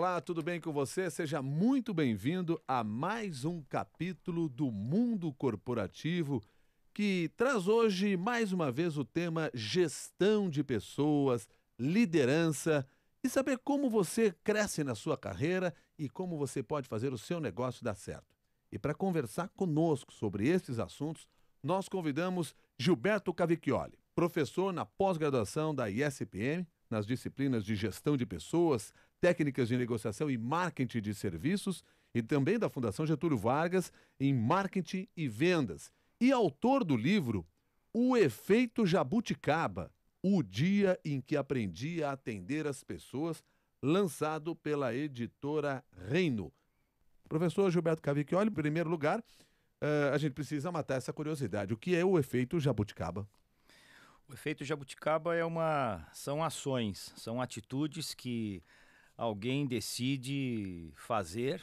Olá, tudo bem com você? Seja muito bem-vindo a mais um capítulo do Mundo Corporativo, que traz hoje mais uma vez o tema gestão de pessoas, liderança e saber como você cresce na sua carreira e como você pode fazer o seu negócio dar certo. E para conversar conosco sobre esses assuntos, nós convidamos Gilberto Cavicchioli, professor na pós-graduação da ISPM, nas disciplinas de gestão de pessoas, técnicas de negociação e marketing de serviços, e também da Fundação Getúlio Vargas em marketing e vendas. E autor do livro O Efeito Jabuticaba, o dia em que aprendi a atender as pessoas, lançado pela editora Reino. Professor Gilberto Cavicchioli, em primeiro lugar, a gente precisa matar essa curiosidade. O que é o efeito jabuticaba? O efeito jabuticaba são ações, são atitudes que alguém decide fazer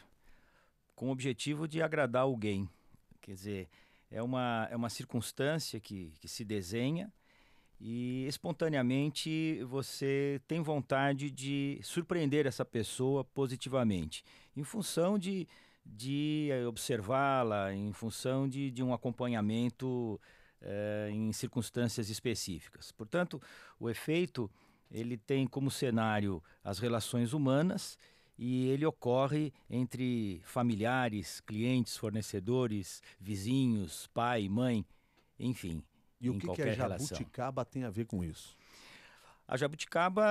com o objetivo de agradar alguém. Quer dizer, é uma circunstância que se desenha e espontaneamente você tem vontade de surpreender essa pessoa positivamente, em função de observá-la, em função de um acompanhamento em circunstâncias específicas. Portanto, o efeito ele tem como cenário as relações humanas e ele ocorre entre familiares, clientes, fornecedores, vizinhos, pai, mãe, enfim. E o que a jabuticaba tem a ver com isso? A jabuticaba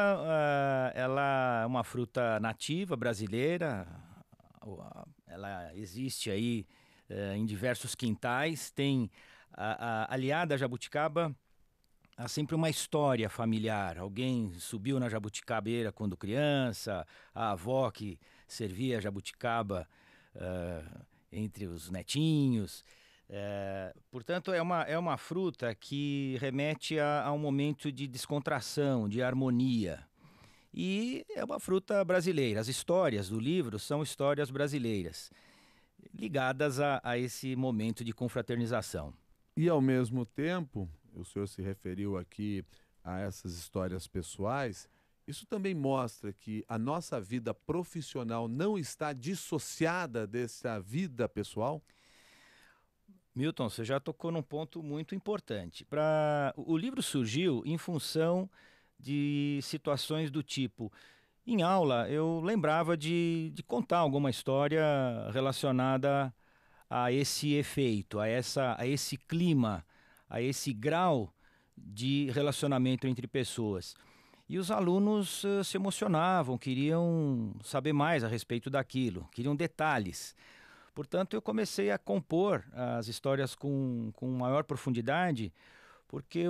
ela é uma fruta nativa brasileira, ela existe aí em diversos quintais, tem aliada à jabuticaba, há sempre uma história familiar. Alguém subiu na jabuticabeira quando criança, a avó que servia a jabuticaba entre os netinhos. Portanto, é uma fruta que remete a um momento de descontração, de harmonia. E é uma fruta brasileira. As histórias do livro são histórias brasileiras, ligadas a esse momento de confraternização. E, ao mesmo tempo, o senhor se referiu aqui a essas histórias pessoais, isso também mostra que a nossa vida profissional não está dissociada dessa vida pessoal? Milton, você já tocou num ponto muito importante. O livro surgiu em função de situações do tipo: em aula eu lembrava de contar alguma história relacionada a esse efeito, a esse clima, a esse grau de relacionamento entre pessoas. E os alunos se emocionavam, queriam saber mais a respeito daquilo, queriam detalhes. Portanto, eu comecei a compor as histórias com maior profundidade, porque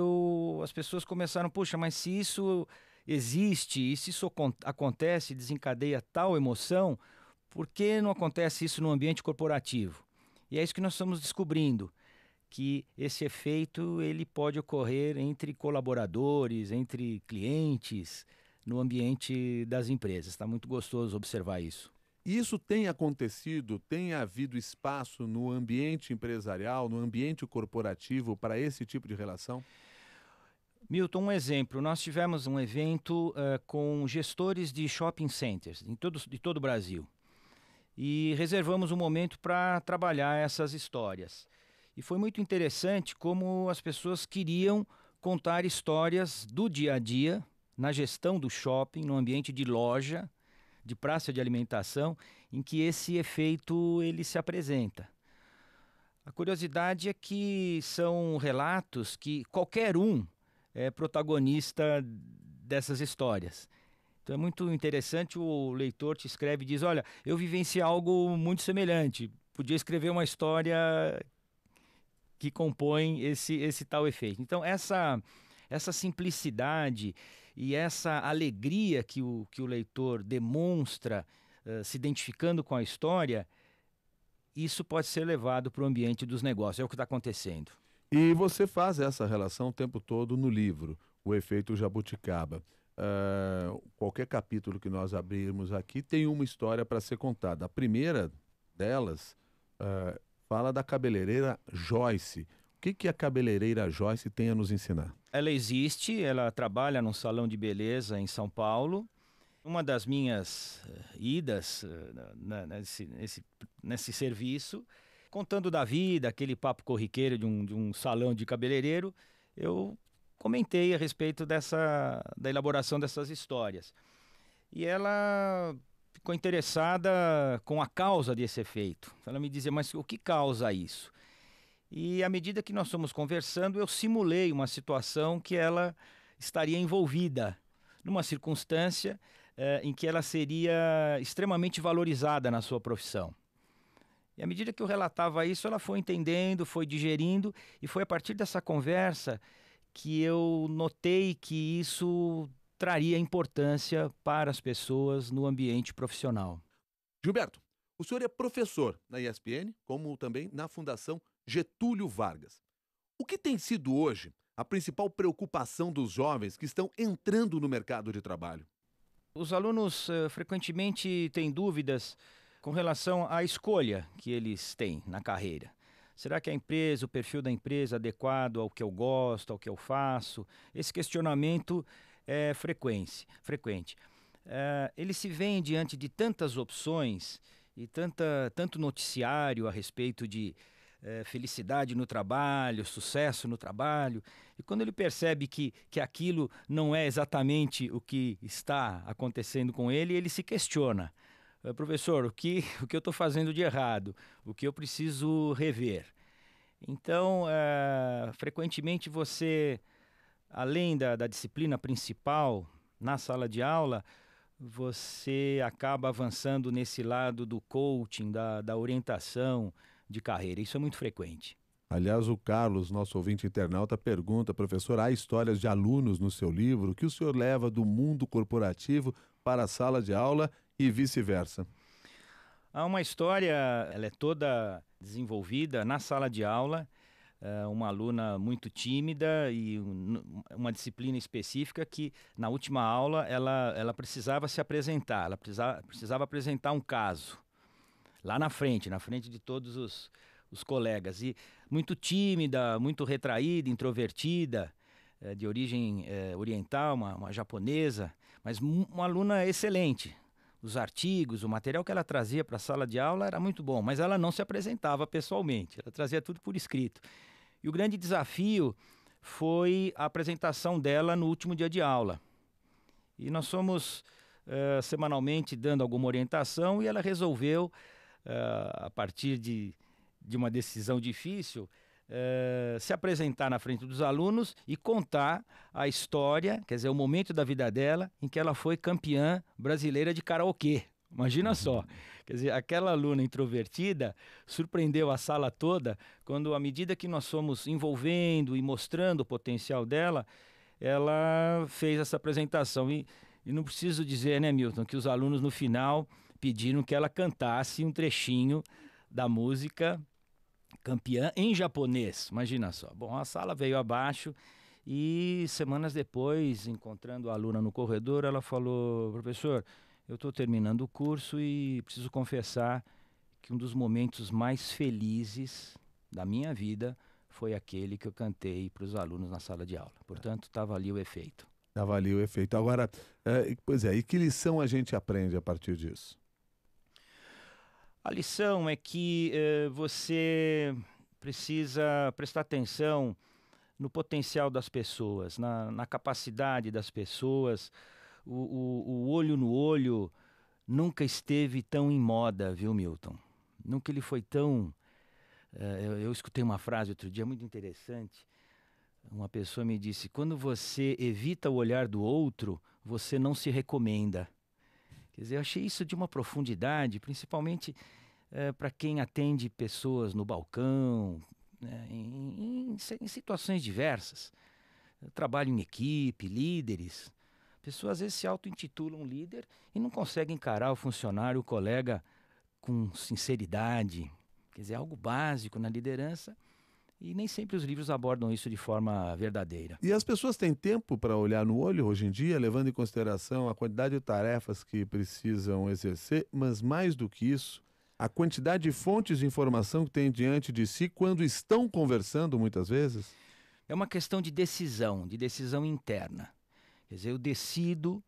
as pessoas começaram, puxa, mas se isso existe, e se isso acontece, desencadeia tal emoção, por que não acontece isso no ambiente corporativo? E é isso que nós estamos descobrindo, que esse efeito ele pode ocorrer entre colaboradores, entre clientes, no ambiente das empresas. Está muito gostoso observar isso. Isso tem acontecido, tem havido espaço no ambiente empresarial, no ambiente corporativo para esse tipo de relação? Milton, um exemplo. Nós tivemos um evento com gestores de shopping centers de todo o Brasil. E reservamos um momento para trabalhar essas histórias. E foi muito interessante como as pessoas queriam contar histórias do dia a dia, na gestão do shopping, no ambiente de loja, de praça de alimentação, em que esse efeito ele se apresenta. A curiosidade é que são relatos que qualquer um é protagonista dessas histórias. Então é muito interessante, o leitor te escreve e diz: olha, eu vivenciei algo muito semelhante, podia escrever uma história que compõe esse tal efeito. Então essa simplicidade e essa alegria que o leitor demonstra se identificando com a história, isso pode ser levado para o ambiente dos negócios, é o que está acontecendo. E você faz essa relação o tempo todo no livro, O Efeito Jabuticaba. Qualquer capítulo que nós abrirmos aqui tem uma história para ser contada. A primeira delas fala da cabeleireira Joyce. O que a cabeleireira Joyce tem a nos ensinar? Ela existe, ela trabalha num salão de beleza em São Paulo Uma das minhas idas nesse serviço, contando da vida, aquele papo corriqueiro de um salão de cabeleireiro, eu comentei a respeito da elaboração dessas histórias. E ela ficou interessada com a causa desse efeito. Ela me dizia, mas o que causa isso? E à medida que nós fomos conversando, eu simulei uma situação que ela estaria envolvida, numa circunstância em que ela seria extremamente valorizada na sua profissão. E à medida que eu relatava isso, ela foi entendendo, foi digerindo, e foi a partir dessa conversa que eu notei que isso traria importância para as pessoas no ambiente profissional. Gilberto, o senhor é professor na ESPN, como também na Fundação Getúlio Vargas. O que tem sido hoje a principal preocupação dos jovens que estão entrando no mercado de trabalho? Os alunos frequentemente têm dúvidas com relação à escolha que eles têm na carreira. Será que a empresa, o perfil da empresa é adequado ao que eu gosto, ao que eu faço? Esse questionamento é frequente. Eles se veem diante de tantas opções e tanto noticiário a respeito de felicidade no trabalho, sucesso no trabalho, e quando ele percebe que aquilo não é exatamente o que está acontecendo com ele, ele se questiona. Professor, o que eu estou fazendo de errado? O que eu preciso rever? Então, frequentemente você, além da disciplina principal na sala de aula, você acaba avançando nesse lado do coaching, da orientação de carreira. Isso é muito frequente. Aliás, o Carlos, nosso ouvinte internauta, pergunta, professor, há histórias de alunos no seu livro? O que o senhor leva do mundo corporativo para a sala de aula e vice-versa? Há uma história, ela é toda desenvolvida na sala de aula, uma aluna muito tímida e uma disciplina específica que, na última aula, ela precisava se apresentar, ela precisava apresentar um caso. Lá na frente de todos os colegas. E muito tímida, muito retraída, introvertida, de origem oriental, uma japonesa, mas uma aluna excelente. Os artigos, o material que ela trazia para a sala de aula era muito bom, mas ela não se apresentava pessoalmente, ela trazia tudo por escrito. E o grande desafio foi a apresentação dela no último dia de aula. E nós fomos semanalmente dando alguma orientação e ela resolveu, a partir de uma decisão difícil, se apresentar na frente dos alunos e contar a história, quer dizer, o momento da vida dela em que ela foi campeã brasileira de karaokê. Imagina só, quer dizer, aquela aluna introvertida surpreendeu a sala toda quando, à medida que nós fomos envolvendo e mostrando o potencial dela, ela fez essa apresentação. E não preciso dizer, né, Milton, que os alunos no final pediram que ela cantasse um trechinho da música Campeã em japonês, imagina só. Bom, a sala veio abaixo e semanas depois, encontrando a aluna no corredor, ela falou, professor, eu estou terminando o curso e preciso confessar que um dos momentos mais felizes da minha vida foi aquele que eu cantei para os alunos na sala de aula. Portanto, estava ali o efeito. Estava ali o efeito. Agora, e que lição a gente aprende a partir disso? A lição é que você precisa prestar atenção no potencial das pessoas, na capacidade das pessoas. O olho no olho nunca esteve tão em moda, viu, Milton? Nunca ele foi tão... eu escutei uma frase outro dia muito interessante. Uma pessoa me disse, quando você evita o olhar do outro, você não se recomenda. Quer dizer, eu achei isso de uma profundidade, principalmente para quem atende pessoas no balcão, em situações diversas. Eu trabalho em equipe, líderes. Pessoas às vezes se auto-intitulam líder e não conseguem encarar o funcionário, o colega, com sinceridade. Quer dizer, algo básico na liderança. E nem sempre os livros abordam isso de forma verdadeira. E as pessoas têm tempo para olhar no olho hoje em dia, levando em consideração a quantidade de tarefas que precisam exercer, mas mais do que isso, a quantidade de fontes de informação que têm diante de si quando estão conversando muitas vezes? É uma questão de decisão interna. Quer dizer, eu decido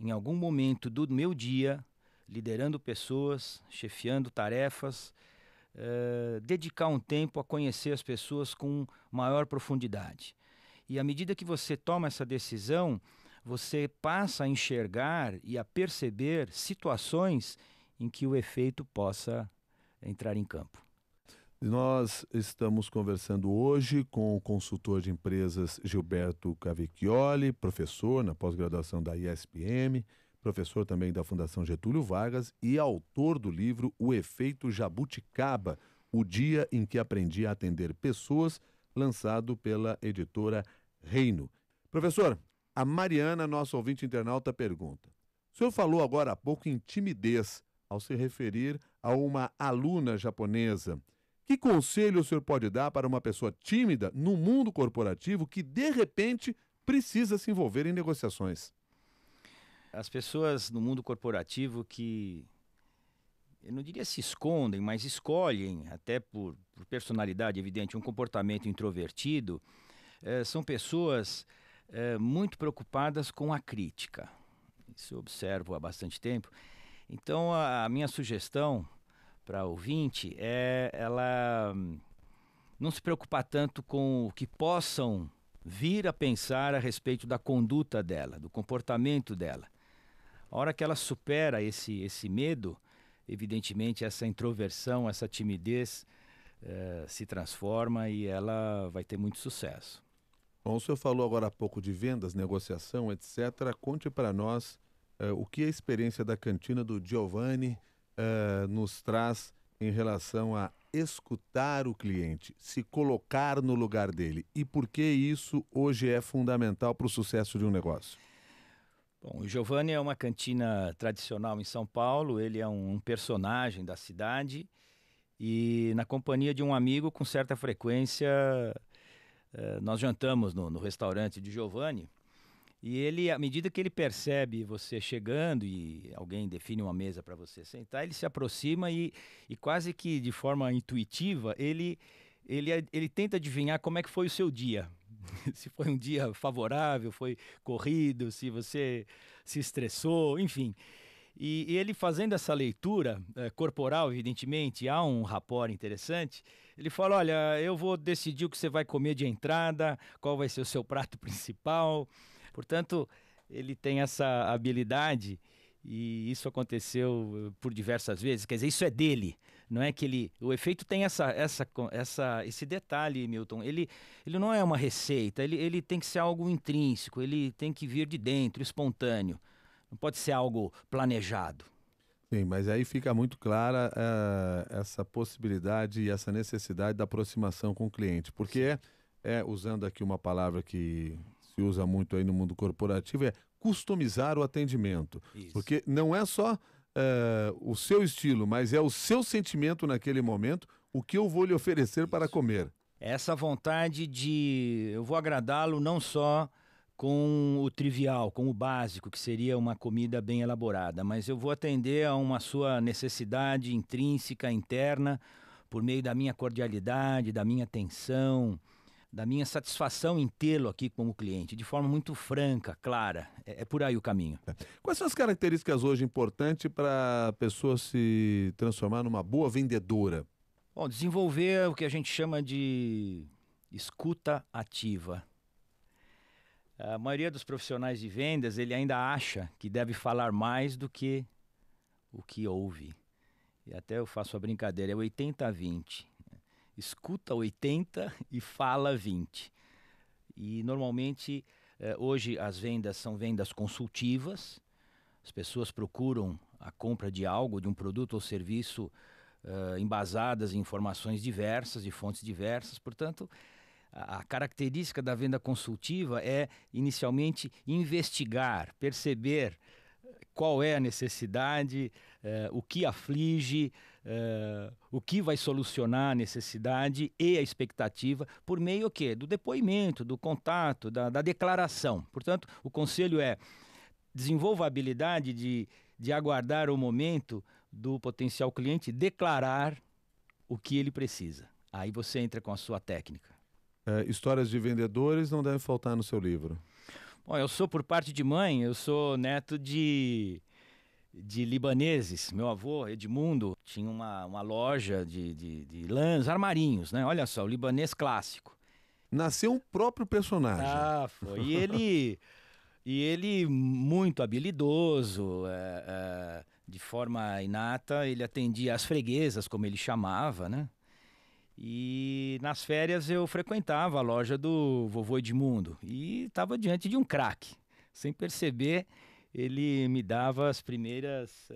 em algum momento do meu dia, liderando pessoas, chefiando tarefas, dedicar um tempo a conhecer as pessoas com maior profundidade. E à medida que você toma essa decisão, você passa a enxergar e a perceber situações em que o efeito possa entrar em campo. Nós estamos conversando hoje com o consultor de empresas Gilberto Cavicchioli, professor na pós-graduação da ISPM, professor também da Fundação Getúlio Vargas e autor do livro O Efeito Jabuticaba, o dia em que aprendi a atender pessoas, lançado pela editora Reino. Professor, a Mariana, nossa ouvinte internauta, pergunta: o senhor falou agora há pouco em timidez ao se referir a uma aluna japonesa. Que conselho o senhor pode dar para uma pessoa tímida no mundo corporativo que, de repente, precisa se envolver em negociações? As pessoas no mundo corporativo que, eu não diria se escondem, mas escolhem, até por personalidade evidente, um comportamento introvertido, são pessoas muito preocupadas com a crítica. Isso eu observo há bastante tempo. Então, a minha sugestão para ouvinte é ela não se preocupar tanto com o que possam vir a pensar a respeito da conduta dela, do comportamento dela. A hora que ela supera esse medo, evidentemente essa introversão, essa timidez se transforma e ela vai ter muito sucesso. Bom, o senhor falou agora há pouco de vendas, negociação, etc. Conte para nós o que a experiência da cantina do Giovanni nos traz em relação a escutar o cliente, se colocar no lugar dele e por que isso hoje é fundamental para o sucesso de um negócio. Bom, o Giovanni é uma cantina tradicional em São Paulo, ele é um personagem da cidade e na companhia de um amigo com certa frequência nós jantamos no restaurante de Giovanni. E ele, à medida que ele percebe você chegando e alguém define uma mesa para você sentar, ele se aproxima e quase que de forma intuitiva, ele tenta adivinhar como é que foi o seu dia. Se foi um dia favorável, foi corrido, se você se estressou, enfim. E ele fazendo essa leitura corporal, evidentemente, há um rapport interessante. Ele fala, olha, eu vou decidir o que você vai comer de entrada, qual vai ser o seu prato principal. Portanto, ele tem essa habilidade e isso aconteceu por diversas vezes. Quer dizer, isso é dele, não é que ele... O efeito tem esse detalhe, Milton. Ele não é uma receita, ele tem que ser algo intrínseco, ele tem que vir de dentro, espontâneo. Não pode ser algo planejado. Sim, mas aí fica muito clara essa possibilidade e essa necessidade da aproximação com o cliente. Porque usando aqui uma palavra que se usa muito aí no mundo corporativo, é customizar o atendimento. Isso. Porque não é só o seu estilo, mas é o seu sentimento naquele momento, o que eu vou lhe oferecer para comer. Essa vontade de eu vou agradá-lo não só com o trivial, com o básico, que seria uma comida bem elaborada, mas eu vou atender a uma sua necessidade intrínseca, interna, por meio da minha cordialidade, da minha atenção, da minha satisfação em tê-lo aqui como cliente, de forma muito franca, clara. É por aí o caminho. Quais são as características hoje importantes para a pessoa se transformar numa boa vendedora? Bom, desenvolver o que a gente chama de escuta ativa. A maioria dos profissionais de vendas, ele ainda acha que deve falar mais do que o que ouve. E até eu faço a brincadeira, é 80-20. Escuta 80 e fala 20. E normalmente, hoje as vendas são vendas consultivas. As pessoas procuram a compra de algo, de um produto ou serviço embasadas em informações diversas, de fontes diversas. Portanto, a característica da venda consultiva é, inicialmente, investigar, perceber qual é a necessidade, o que aflige, o que vai solucionar a necessidade e a expectativa por meio o quê? Do depoimento, do contato, da declaração. Portanto, o conselho é desenvolva a habilidade de aguardar o momento do potencial cliente declarar o que ele precisa. Aí você entra com a sua técnica. Histórias de vendedores não devem faltar no seu livro. Bom, eu sou, por parte de mãe, eu sou neto de libaneses. Meu avô, Edmundo, tinha uma loja de lãs, armarinhos, né? Olha só, o libanês clássico. Nasceu um próprio personagem. Ah, foi. E ele muito habilidoso, de forma inata, ele atendia as freguesas, como ele chamava, né? E nas férias eu frequentava a loja do vovô Edmundo e estava diante de um craque. Sem perceber, ele me dava as primeiras.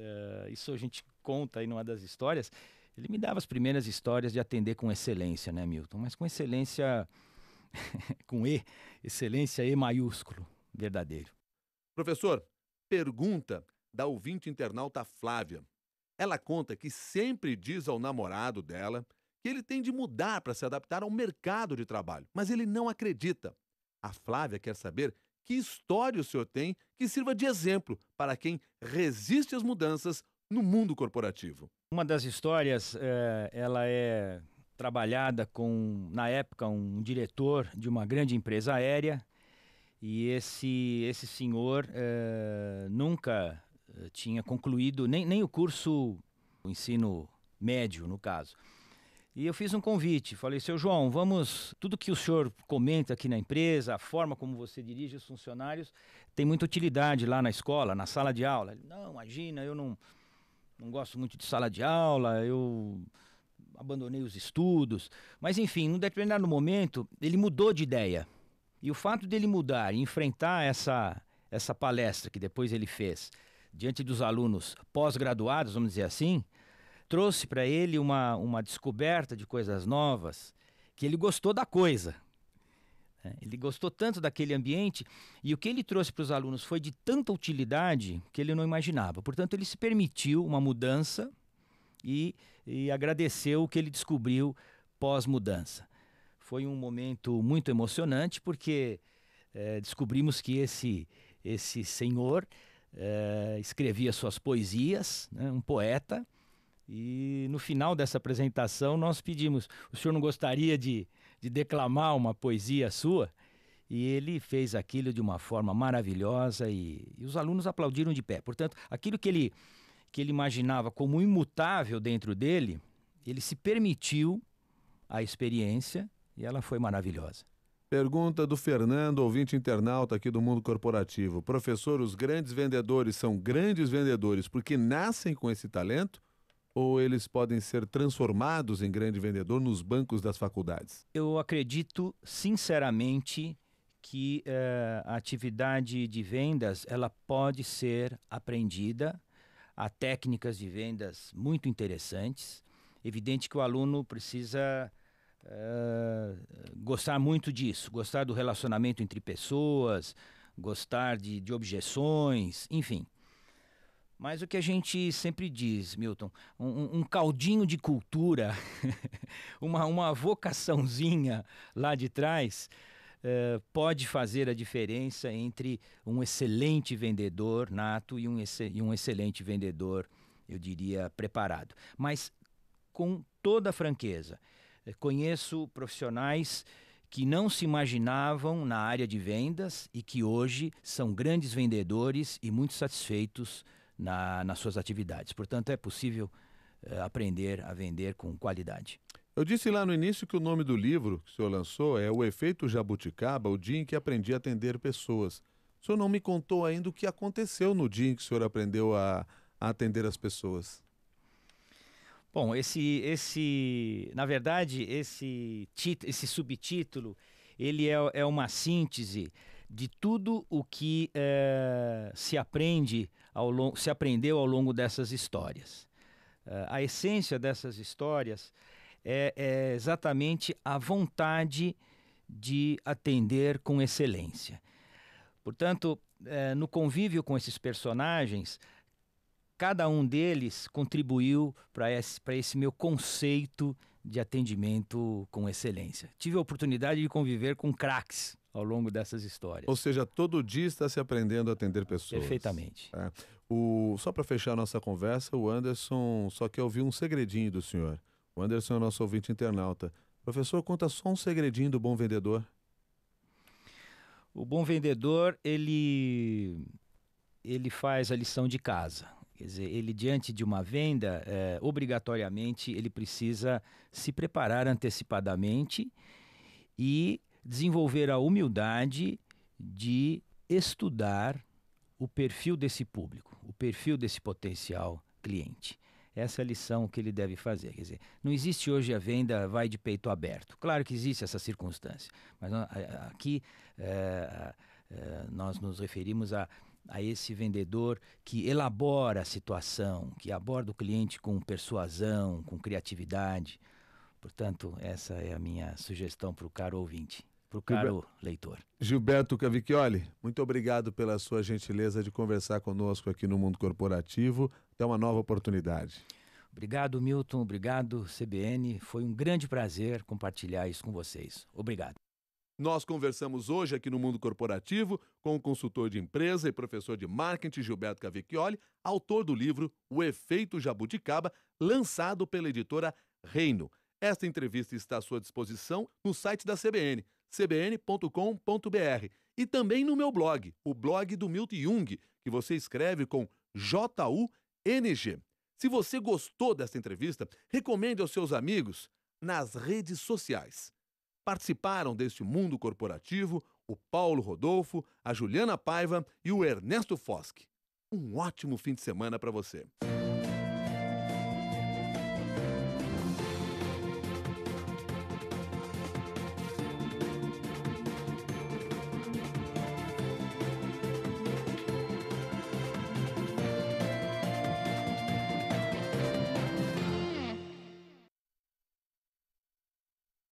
Isso a gente conta aí numa das histórias. Ele me dava as primeiras histórias de atender com excelência, né, Milton? Mas com excelência, com E, excelência E maiúsculo, verdadeiro. Professor, pergunta da ouvinte internauta Flávia. Ela conta que sempre diz ao namorado dela que ele tem de mudar para se adaptar ao mercado de trabalho, mas ele não acredita. A Flávia quer saber que história o senhor tem que sirva de exemplo para quem resiste às mudanças no mundo corporativo. Uma das histórias, ela é trabalhada com, na época, um diretor de uma grande empresa aérea, e esse senhor nunca tinha concluído nem o curso, o ensino médio, no caso. E eu fiz um convite, falei, seu João, tudo que o senhor comenta aqui na empresa, a forma como você dirige os funcionários, tem muita utilidade lá na escola, na sala de aula. Ele, não, imagina, eu não gosto muito de sala de aula, eu abandonei os estudos. Mas enfim, num determinado momento, ele mudou de ideia. E o fato dele mudar e enfrentar essa palestra que depois ele fez diante dos alunos pós-graduados, vamos dizer assim, trouxe para ele uma descoberta de coisas novas, que ele gostou da coisa. Ele gostou tanto daquele ambiente, e o que ele trouxe para os alunos foi de tanta utilidade que ele não imaginava. Portanto, ele se permitiu uma mudança e agradeceu o que ele descobriu pós-mudança. Foi um momento muito emocionante, porque descobrimos que esse senhor escrevia suas poesias, né, um poeta. E no final dessa apresentação nós pedimos, o senhor não gostaria de declamar uma poesia sua? E ele fez aquilo de uma forma maravilhosa e os alunos aplaudiram de pé. Portanto, aquilo que ele imaginava como imutável dentro dele, ele se permitiu a experiência e ela foi maravilhosa. Pergunta do Fernando, ouvinte internauta aqui do Mundo Corporativo. Professor, os grandes vendedores são grandes vendedores porque nascem com esse talento? Ou eles podem ser transformados em grande vendedor nos bancos das faculdades? Eu acredito, sinceramente, que a atividade de vendas ela pode ser aprendida. Há técnicas de vendas muito interessantes. Evidente que o aluno precisa gostar muito disso, gostar do relacionamento entre pessoas, gostar de objeções, enfim. Mas o que a gente sempre diz, Milton, um caldinho de cultura, uma vocaçãozinha lá de trás, pode fazer a diferença entre um excelente vendedor nato e um excelente vendedor, eu diria, preparado. Mas, com toda a franqueza, conheço profissionais que não se imaginavam na área de vendas e que hoje são grandes vendedores e muito satisfeitos nas suas atividades. Portanto, é possível aprender a vender com qualidade. Eu disse lá no início que o nome do livro que o senhor lançou é O Efeito Jabuticaba, o dia em que aprendi a atender pessoas. O senhor não me contou ainda o que aconteceu no dia em que o senhor aprendeu a atender as pessoas. Bom, na verdade, esse subtítulo, ele é uma síntese de tudo o que se aprendeu ao longo dessas histórias. A essência dessas histórias é exatamente a vontade de atender com excelência. Portanto, no convívio com esses personagens, cada um deles contribuiu para esse meu conceito de atendimento com excelência. Tive a oportunidade de conviver com craques ao longo dessas histórias. Ou seja, todo dia está se aprendendo a atender pessoas. Perfeitamente. Só para fechar a nossa conversa, o Anderson só quer ouvir um segredinho do senhor. O Anderson é o nosso ouvinte internauta. Professor, conta só um segredinho do bom vendedor. O bom vendedor, ele faz a lição de casa. Quer dizer, ele diante de uma venda, obrigatoriamente ele precisa se preparar antecipadamente e desenvolver a humildade de estudar o perfil desse público, o perfil desse potencial cliente. Essa é a lição que ele deve fazer. Quer dizer, não existe hoje a venda vai de peito aberto. Claro que existe essa circunstância, mas aqui nós nos referimos a esse vendedor que elabora a situação, que aborda o cliente com persuasão, com criatividade. Portanto, essa é a minha sugestão para o caro ouvinte, para o caro leitor. Gilberto Cavicchioli, muito obrigado pela sua gentileza de conversar conosco aqui no Mundo Corporativo. Até uma nova oportunidade. Obrigado, Milton. Obrigado, CBN. Foi um grande prazer compartilhar isso com vocês. Obrigado. Nós conversamos hoje aqui no Mundo Corporativo com o consultor de empresa e professor de marketing Gilberto Cavicchioli, autor do livro O Efeito Jabuticaba, lançado pela editora Reino. Esta entrevista está à sua disposição no site da CBN, cbn.com.br, e também no meu blog, o blog do Milton Jung, que você escreve com J-U-N-G. Se você gostou desta entrevista, recomende aos seus amigos nas redes sociais. Participaram deste Mundo Corporativo o Paulo Rodolfo, a Juliana Paiva e o Ernesto Foschi. Um ótimo fim de semana para você.